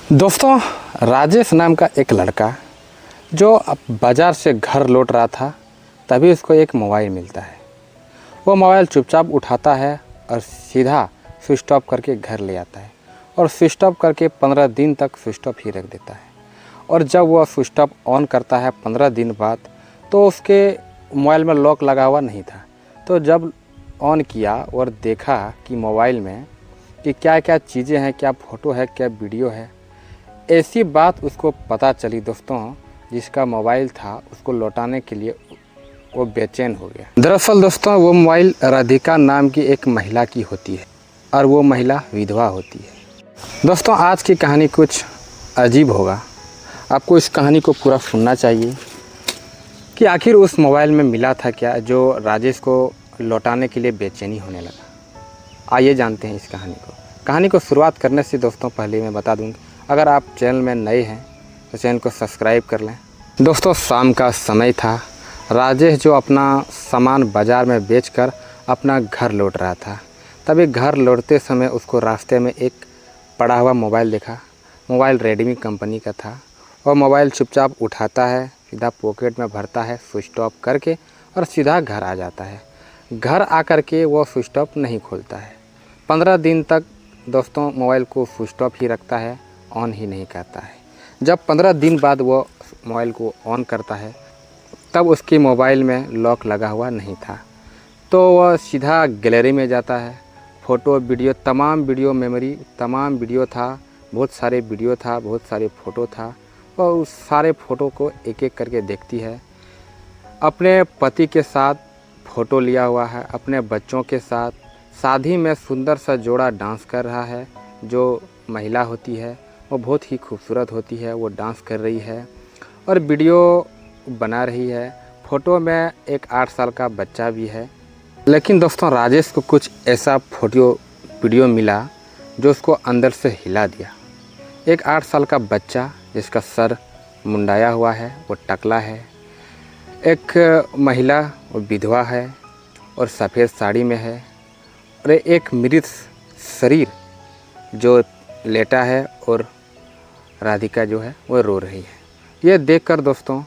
दोस्तों, राजेश नाम का एक लड़का जो अब बाज़ार से घर लौट रहा था, तभी उसको एक मोबाइल मिलता है। वो मोबाइल चुपचाप उठाता है और सीधा स्विच ऑफ करके घर ले आता है और स्विच ऑफ करके 15 दिन तक स्विच ऑफ ही रख देता है। और जब वह स्विच ऑफ ऑन करता है 15 दिन बाद, तो उसके मोबाइल में लॉक लगा हुआ नहीं था। तो जब ऑन किया और देखा कि मोबाइल में कि क्या क्या चीज़ें हैं, क्या फ़ोटो है, क्या वीडियो है, ऐसी बात उसको पता चली दोस्तों, जिसका मोबाइल था उसको लौटाने के लिए वो बेचैन हो गया। दरअसल दोस्तों, वो मोबाइल राधिका नाम की एक महिला की होती है और वो महिला विधवा होती है। दोस्तों, आज की कहानी कुछ अजीब होगा, आपको इस कहानी को पूरा सुनना चाहिए कि आखिर उस मोबाइल में मिला था क्या जो राजेश को लौटाने के लिए बेचैनी होने लगा। आइए जानते हैं इस कहानी को शुरुआत करने से दोस्तों पहले मैं बता दूँगी, अगर आप चैनल में नए हैं तो चैनल को सब्सक्राइब कर लें। दोस्तों, शाम का समय था। राजेश जो अपना सामान बाज़ार में बेचकर अपना घर लौट रहा था, तभी घर लौटते समय उसको रास्ते में एक पड़ा हुआ मोबाइल देखा। मोबाइल रेडमी कंपनी का था और मोबाइल चुपचाप उठाता है, सीधा पॉकेट में भरता है, स्विच ऑफ करके और सीधा घर आ जाता है। घर आकर के वो स्विच ऑफ नहीं खोलता है। 15 दिन तक दोस्तों मोबाइल को स्विच ऑफ ही रखता है, ऑन ही नहीं करता है। जब 15 दिन बाद वो मोबाइल को ऑन करता है, तब उसके मोबाइल में लॉक लगा हुआ नहीं था। तो वह सीधा गैलरी में जाता है। फ़ोटो वीडियो, तमाम वीडियो मेमोरी, तमाम वीडियो था, बहुत सारे वीडियो था, बहुत सारे फ़ोटो था। वह उस सारे फ़ोटो को एक एक करके देखती है। अपने पति के साथ फ़ोटो लिया हुआ है, अपने बच्चों के साथ शादी में सुंदर सा जोड़ा डांस कर रहा है। जो महिला होती है वो बहुत ही खूबसूरत होती है, वो डांस कर रही है और वीडियो बना रही है। फ़ोटो में एक 8 साल का बच्चा भी है। लेकिन दोस्तों, राजेश को कुछ ऐसा वीडियो मिला जो उसको अंदर से हिला दिया। एक 8 साल का बच्चा जिसका सर मुंडाया हुआ है, वो टकला है। एक महिला, वो विधवा है और सफ़ेद साड़ी में है। और एक मृत शरीर जो लेटा है और राधिका जो है वो रो रही है। ये देखकर दोस्तों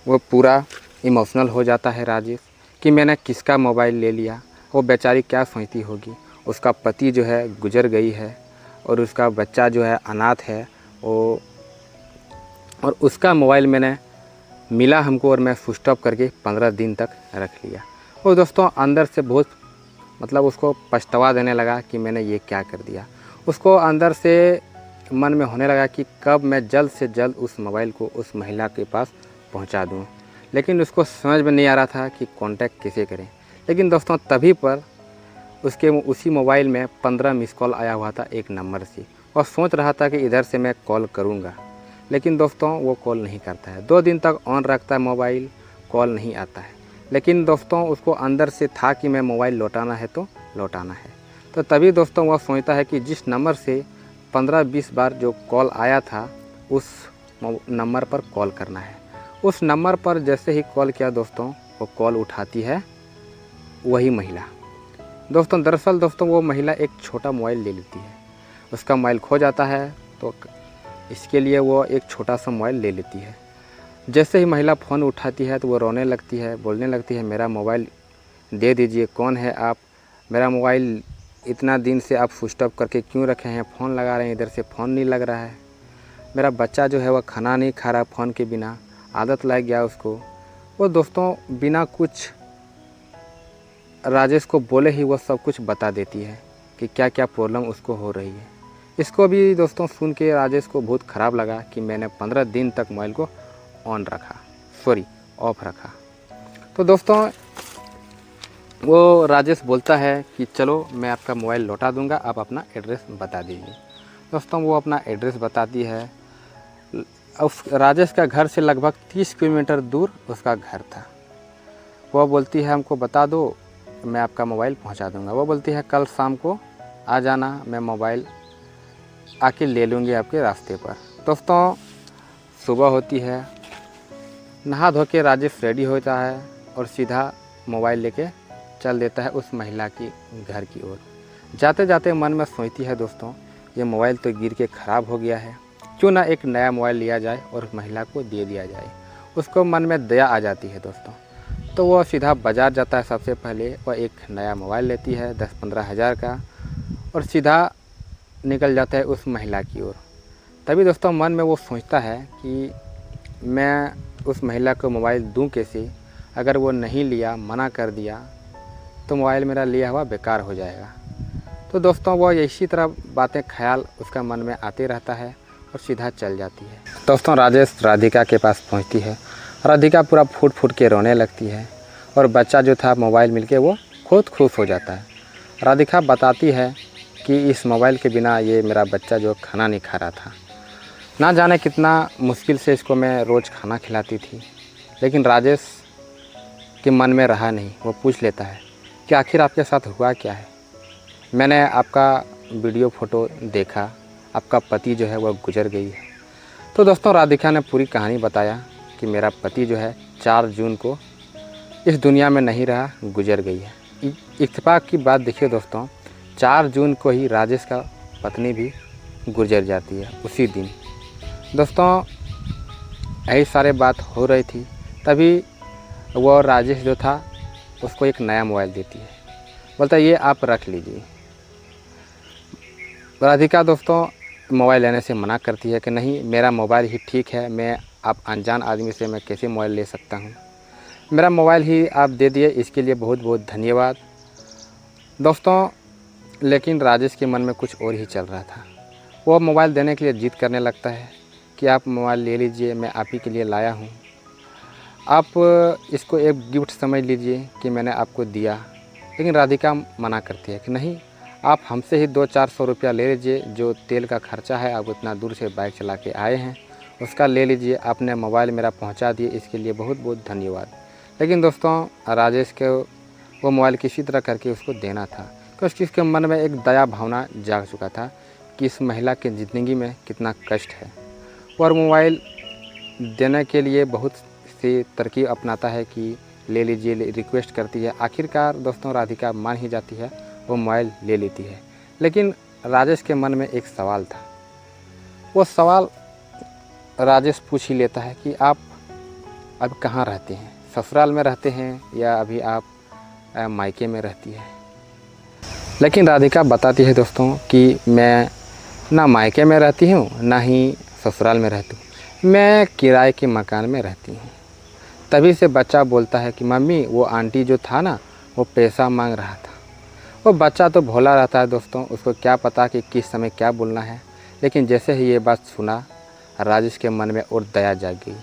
वो पूरा इमोशनल हो जाता है राजेश कि मैंने किसका मोबाइल ले लिया। वो बेचारी क्या सोचती होगी, उसका पति जो है गुजर गई है और उसका बच्चा जो है अनाथ है, वो और उसका मोबाइल मैंने मिला हमको और मैं स्विच ऑफ करके 15 दिन तक रख लिया। और दोस्तों अंदर से बहुत उसको पछतावा देने लगा कि मैंने ये क्या कर दिया। उसको अंदर से मन में होने लगा कि कब मैं जल्द से जल्द उस मोबाइल को उस महिला के पास पहुंचा दूं। लेकिन उसको समझ में नहीं आ रहा था कि कांटेक्ट कैसे करें। लेकिन दोस्तों तभी पर उसके उसी मोबाइल में 15 मिस कॉल आया हुआ था एक नंबर से, और सोच रहा था कि इधर से मैं कॉल करूंगा। लेकिन दोस्तों वो कॉल नहीं करता है। 2 दिन तक ऑन रखता है मोबाइल, कॉल नहीं आता है। लेकिन दोस्तों उसको अंदर से था कि मैं मोबाइल लौटाना है तो लौटाना है। तो तभी दोस्तों वह सोचता है कि जिस नंबर से 15-20 बार जो कॉल आया था, उस नंबर पर कॉल करना है। उस नंबर पर जैसे ही कॉल किया दोस्तों, वो कॉल उठाती है वही महिला। दोस्तों दरअसल दोस्तों वो महिला एक छोटा मोबाइल ले लेती है। उसका मोबाइल खो जाता है तो इसके लिए वो एक छोटा सा मोबाइल ले लेती है। जैसे ही महिला फ़ोन उठाती है तो वो रोने लगती है, बोलने लगती है, मेरा मोबाइल दे दीजिए, कौन है आप, मेरा मोबाइल इतना दिन से आप स्विच ऑफ करके क्यों रखे हैं, फ़ोन लगा रहे हैं, इधर से फ़ोन नहीं लग रहा है, मेरा बच्चा जो है वह खाना नहीं खा रहा फ़ोन के बिना, आदत लग गया उसको। वो दोस्तों बिना कुछ राजेश को बोले ही वो सब कुछ बता देती है कि क्या क्या प्रॉब्लम उसको हो रही है। इसको भी दोस्तों सुन के राजेश को बहुत ख़राब लगा कि मैंने 15 दिन तक मोबाइल को ऑफ रखा। तो दोस्तों वो राजेश बोलता है कि चलो मैं आपका मोबाइल लौटा दूंगा, आप अपना एड्रेस बता दीजिए। दोस्तों वो अपना एड्रेस बताती है। उस राजेश का घर से लगभग 30 किलोमीटर दूर उसका घर था। वो बोलती है हमको बता दो, मैं आपका मोबाइल पहुंचा दूंगा। वो बोलती है कल शाम को आ जाना, मैं मोबाइल आके ले लूँगी आपके रास्ते पर। दोस्तों सुबह होती है, नहा धो के राजेश रेडी होता है और सीधा मोबाइल लेके चल देता है उस महिला की घर की ओर। जाते जाते मन में सोचती है दोस्तों, ये मोबाइल तो गिर के ख़राब हो गया है, क्यों ना एक नया मोबाइल लिया जाए और महिला को दे दिया जाए। उसको मन में दया आ जाती है दोस्तों। तो वो सीधा बाज़ार जाता है, सबसे पहले वह एक नया मोबाइल लेती है 10-15 हज़ार का और सीधा निकल जाता है उस महिला की ओर। तभी दोस्तों मन में वो सोचता है कि मैं उस महिला को मोबाइल दूं कैसे, अगर वो नहीं लिया, मना कर दिया तो मोबाइल मेरा लिया हुआ बेकार हो जाएगा। तो दोस्तों वो इसी तरह बातें ख्याल उसका मन में आते रहता है और सीधा चल जाती है। दोस्तों राजेश राधिका के पास पहुंचती है। राधिका पूरा फूट फूट के रोने लगती है और बच्चा जो था मोबाइल मिलके वो खुद खुश हो जाता है। राधिका बताती है कि इस मोबाइल के बिना ये मेरा बच्चा जो खाना नहीं खा रहा था, ना जाने कितना मुश्किल से इसको मैं रोज़ खाना खिलाती थी। लेकिन राजेश के मन में रहा नहीं। वो पूछ लेता है कि आखिर आपके साथ हुआ क्या है। मैंने आपका वीडियो फ़ोटो देखा, आपका पति जो है वह गुजर गई है। तो दोस्तों राधिका ने पूरी कहानी बताया कि मेरा पति जो है 4 जून को इस दुनिया में नहीं रहा, गुजर गई है। इत्तेफाक की बात देखिए दोस्तों, 4 जून को ही राजेश का पत्नी भी गुजर जाती है उसी दिन। दोस्तों यही सारे बात हो रही थी, तभी वो राजेश जो था उसको एक नया मोबाइल देती है। बोलता है ये आप रख लीजिए। राधिका दोस्तों मोबाइल लेने से मना करती है कि नहीं, मेरा मोबाइल ही ठीक है, मैं आप अनजान आदमी से मैं कैसे मोबाइल ले सकता हूँ, मेरा मोबाइल ही आप दे दिए, इसके लिए बहुत बहुत धन्यवाद। दोस्तों लेकिन राजेश के मन में कुछ और ही चल रहा था। वो मोबाइल देने के लिए जिद करने लगता है कि आप मोबाइल ले लीजिए, मैं आप ही के लिए लाया हूँ, आप इसको एक गिफ्ट समझ लीजिए कि मैंने आपको दिया। लेकिन राधिका मना करती है कि नहीं, आप हमसे ही 200-400 रुपया ले लीजिए, जो तेल का खर्चा है, आप इतना दूर से बाइक चला के आए हैं उसका ले लीजिए, आपने मोबाइल मेरा पहुंचा दिए, इसके लिए बहुत बहुत धन्यवाद। लेकिन दोस्तों राजेश को वो मोबाइल किसी तरह करके उसको देना था, क्योंकि उसके मन में एक दया भावना जाग चुका था कि इस महिला की ज़िंदगी में कितना कष्ट है। और मोबाइल देने के लिए बहुत सी तरकीब अपनाता है कि ले लीजिए, रिक्वेस्ट करती है। आखिरकार दोस्तों राधिका मान ही जाती है, वो मोबाइल ले लेती है। लेकिन राजेश के मन में एक सवाल था। वो सवाल राजेश पूछ ही लेता है कि आप अब कहाँ रहते हैं, ससुराल में रहते हैं या अभी आप मायके में रहती है। लेकिन राधिका बताती है दोस्तों कि मैं ना मायके में रहती हूँ ना ही ससुराल में रहती हूँ, मैं किराए के मकान में रहती हूँ। तभी से बच्चा बोलता है कि मम्मी वो आंटी जो था ना वो पैसा मांग रहा था। वो बच्चा तो भोला रहता है दोस्तों, उसको क्या पता कि किस समय क्या बोलना है। लेकिन जैसे ही ये बात सुना राजेश के मन में और दया जाग गई।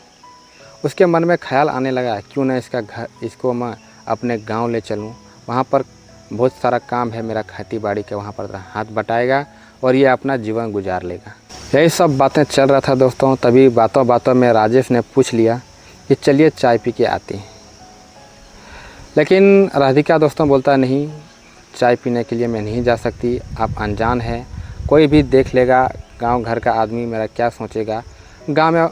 उसके मन में ख्याल आने लगा क्यों ना इसको मैं अपने गांव ले चलूं, वहाँ पर बहुत सारा काम है मेरा खेती बाड़ी के, वहाँ पर हाथ बटाएगा और ये अपना जीवन गुजार लेगा। यही सब बातें चल रहा था दोस्तों। तभी बातों बातों में राजेश ने पूछ लिया कि चलिए चाय पी के आते हैं। लेकिन राधिका दोस्तों बोलता नहीं, चाय पीने के लिए मैं नहीं जा सकती, आप अनजान हैं, कोई भी देख लेगा, गांव घर का आदमी मेरा क्या सोचेगा, गांव में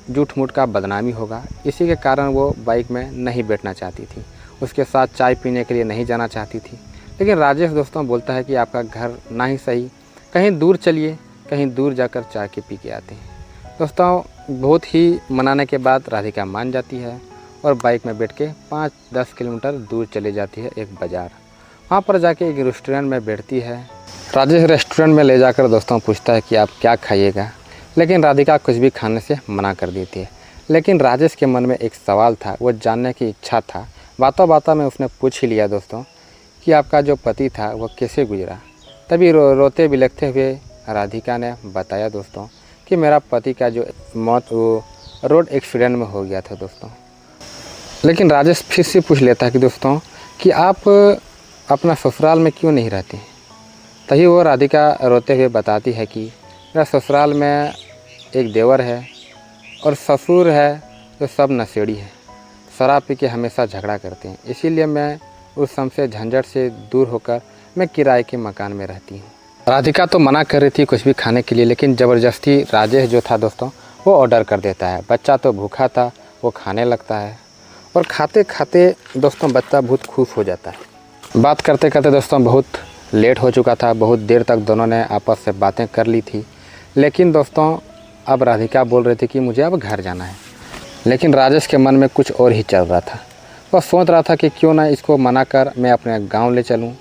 झूठ मूठ का बदनामी होगा। इसी के कारण वो बाइक में नहीं बैठना चाहती थी, उसके साथ चाय पीने के लिए नहीं जाना चाहती थी। लेकिन राजेश दोस्तों बोलता है कि आपका घर ना ही सही, कहीं दूर चलिए, कहीं दूर जाकर चाय के पी के आते हैं। दोस्तों बहुत ही मनाने के बाद राधिका मान जाती है और बाइक में बैठ के 5-10 किलोमीटर दूर चली जाती है एक बाज़ार। वहाँ पर जाके एक रेस्टोरेंट में बैठती है। राजेश रेस्टोरेंट में ले जाकर दोस्तों पूछता है कि आप क्या खाइएगा, लेकिन राधिका कुछ भी खाने से मना कर देती है। लेकिन राजेश के मन में एक सवाल था, वो जानने की इच्छा था। बातों बातों में उसने पूछ ही लिया दोस्तों कि आपका जो पति था वो कैसे गुजरा। तभी रोते बिलखते हुए राधिका ने बताया दोस्तों कि मेरा पति का जो मौत वो रोड एक्सीडेंट में हो गया था दोस्तों। लेकिन राजेश फिर से पूछ लेता है कि दोस्तों कि आप अपना ससुराल में क्यों नहीं रहते हैं। तभी वो राधिका रोते हुए बताती है कि मेरा ससुराल में एक देवर है और ससुर है जो सब नशेड़ी है, शराब पी के हमेशा झगड़ा करते हैं, इसीलिए मैं उस सबसे झंझट से दूर होकर मैं किराए के मकान में रहती हूँ। राधिका तो मना कर रही थी कुछ भी खाने के लिए, लेकिन ज़बरदस्ती राजेश जो था दोस्तों वो ऑर्डर कर देता है। बच्चा तो भूखा था, वो खाने लगता है और खाते खाते दोस्तों बच्चा बहुत खुश हो जाता है। बात करते करते दोस्तों बहुत लेट हो चुका था, बहुत देर तक दोनों ने आपस से बातें कर ली थी। लेकिन दोस्तों अब राधिका बोल रही थी कि मुझे अब घर जाना है, लेकिन राजेश के मन में कुछ और ही चल रहा था। वह सोच रहा था कि क्यों ना इसको मना कर मैं अपने गांव ले चलूं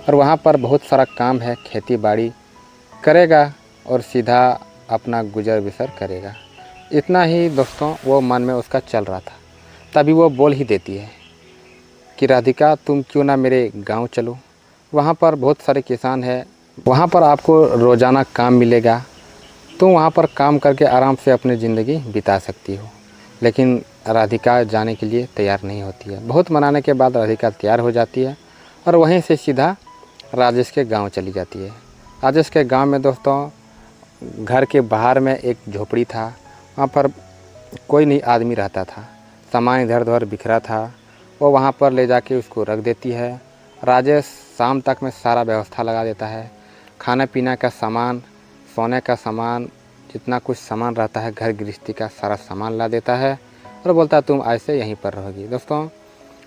और वहां पर बहुत सारा काम है, खेती बाड़ी करेगा और सीधा अपना गुजर बसर करेगा। इतना ही दोस्तों वो मन में उसका चल रहा था। तभी वो बोल ही देती है कि राधिका तुम क्यों ना मेरे गांव चलो, वहाँ पर बहुत सारे किसान हैं, वहाँ पर आपको रोज़ाना काम मिलेगा, तुम वहाँ पर काम करके आराम से अपनी ज़िंदगी बिता सकती हो। लेकिन राधिका जाने के लिए तैयार नहीं होती है। बहुत मनाने के बाद राधिका तैयार हो जाती है और वहीं से सीधा राजेश के गांव चली जाती है। राजेश के गांव में दोस्तों घर के बाहर में एक झोपड़ी था, वहाँ पर कोई नहीं आदमी रहता था, सामान इधर उधर बिखरा था। वो वहाँ पर ले जाके उसको रख देती है। राजेश शाम तक में सारा व्यवस्था लगा देता है, खाने पीने का सामान, सोने का सामान, जितना कुछ सामान रहता है घर गृहस्थी का सारा सामान ला देता है और बोलता है तुम ऐसे यहीं पर रहोगी। दोस्तों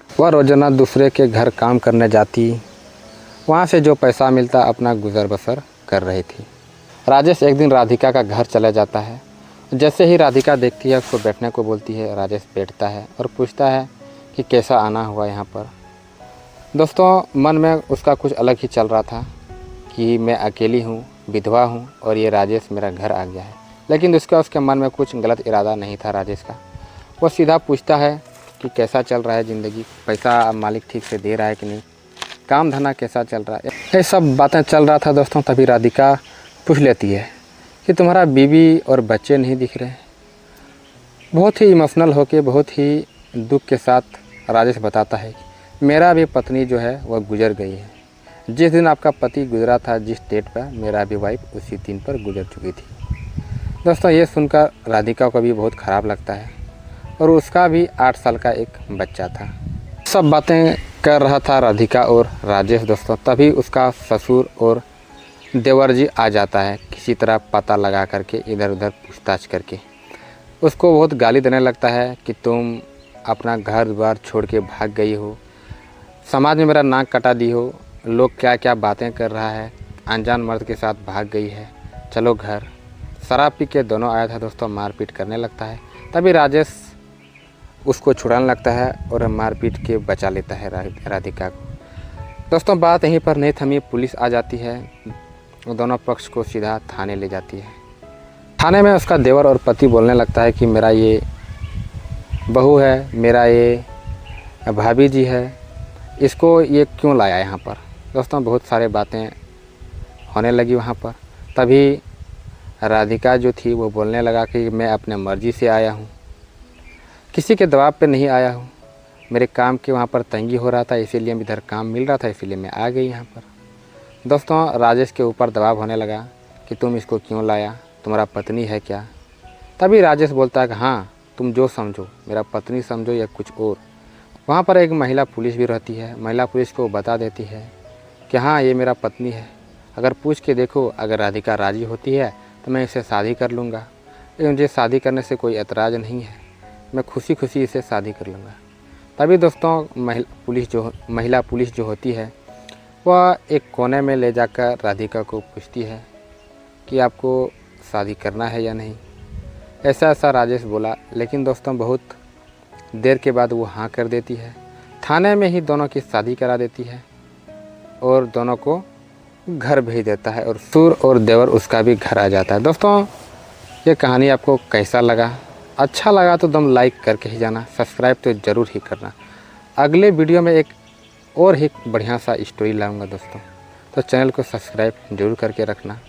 वह रोज़ाना दूसरे के घर काम करने जाती, वहाँ से जो पैसा मिलता अपना गुजर बसर कर रही थी। राजेश एक दिन राधिका का घर चला जाता है। जैसे ही राधिका देखती है उसको बैठने को बोलती है, राजेश बैठता है और पूछता है कि कैसा आना हुआ यहाँ पर। दोस्तों मन में उसका कुछ अलग ही चल रहा था कि मैं अकेली हूँ, विधवा हूँ और ये राजेश मेरा घर आ गया है। लेकिन उसके मन में कुछ गलत इरादा नहीं था राजेश का। वो सीधा पूछता है कि कैसा चल रहा है ज़िंदगी, पैसा मालिक ठीक से दे रहा है कि नहीं, काम धंधा कैसा चल रहा है, ये सब बातें चल रहा था दोस्तों। तभी राधिका पूछ लेती है कि तुम्हारा बीवी और बच्चे नहीं दिख रहे। बहुत ही इमोशनल होके, बहुत ही दुख के साथ राजेश बताता है कि मेरा भी पत्नी जो है वह गुजर गई है। जिस दिन आपका पति गुजरा था जिस डेट पर, मेरा भी वाइफ उसी दिन पर गुजर चुकी थी। दोस्तों ये सुनकर राधिका को भी बहुत ख़राब लगता है और उसका भी 8 साल का एक बच्चा था। सब बातें कर रहा था राधिका और राजेश दोस्तों। तभी उसका ससुर और देवर जी आ जाता है, किसी तरह पता लगा करके, इधर उधर पूछताछ करके उसको बहुत गाली देने लगता है कि तुम अपना घर द्वार छोड़ के भाग गई हो, समाज में मेरा नाक कटा दी हो, लोग क्या क्या बातें कर रहा है, अनजान मर्द के साथ भाग गई है, चलो घर। शराब पी के दोनों आया था दोस्तों, मारपीट करने लगता है। तभी राजेश उसको छुड़ाने लगता है और मारपीट के बचा लेता है राधिका को। दोस्तों बात यहीं पर नहीं थमी, पुलिस आ जाती है, दोनों पक्ष को सीधा थाने ले जाती है। थाने में उसका देवर और पति बोलने लगता है कि मेरा ये बहू है, मेरा ये भाभी जी है, इसको ये क्यों लाया यहाँ पर। दोस्तों बहुत सारे बातें होने लगी वहाँ पर। तभी राधिका जो थी वो बोलने लगा कि मैं अपने मर्ज़ी से आया हूँ, किसी के दबाव पे नहीं आया हूँ, मेरे काम के वहाँ पर तंगी हो रहा था, इसीलिए इधर काम मिल रहा था, इसीलिए मैं आ गई यहाँ पर। दोस्तों राजेश के ऊपर दबाव होने लगा कि तुम इसको क्यों लाया, तुम्हारा पत्नी है क्या। तभी राजेश बोलता है कि हाँ तुम जो समझो, मेरा पत्नी समझो या कुछ और। वहाँ पर एक महिला पुलिस भी रहती है। महिला पुलिस को बता देती है कि हाँ ये मेरा पत्नी है, अगर पूछ के देखो, अगर राधिका राज़ी होती है तो मैं इसे शादी कर लूँगा, लेकिन मुझे शादी करने से कोई एतराज़ नहीं है, मैं खुशी खुशी इसे शादी कर लूँगा। तभी दोस्तों महिला पुलिस जो होती है वह एक कोने में ले जाकर राधिका को पूछती है कि आपको शादी करना है या नहीं। ऐसा राजेश बोला, लेकिन दोस्तों बहुत देर के बाद वो हाँ कर देती है। थाने में ही दोनों की शादी करा देती है और दोनों को घर भेज देता है और ससुर और देवर उसका भी घर आ जाता है। दोस्तों ये कहानी आपको कैसा लगा? अच्छा लगा तो दम लाइक करके ही जाना, सब्सक्राइब तो ज़रूर ही करना। अगले वीडियो में एक और ही बढ़िया सा स्टोरी लाऊंगा दोस्तों, तो चैनल को सब्सक्राइब ज़रूर करके रखना।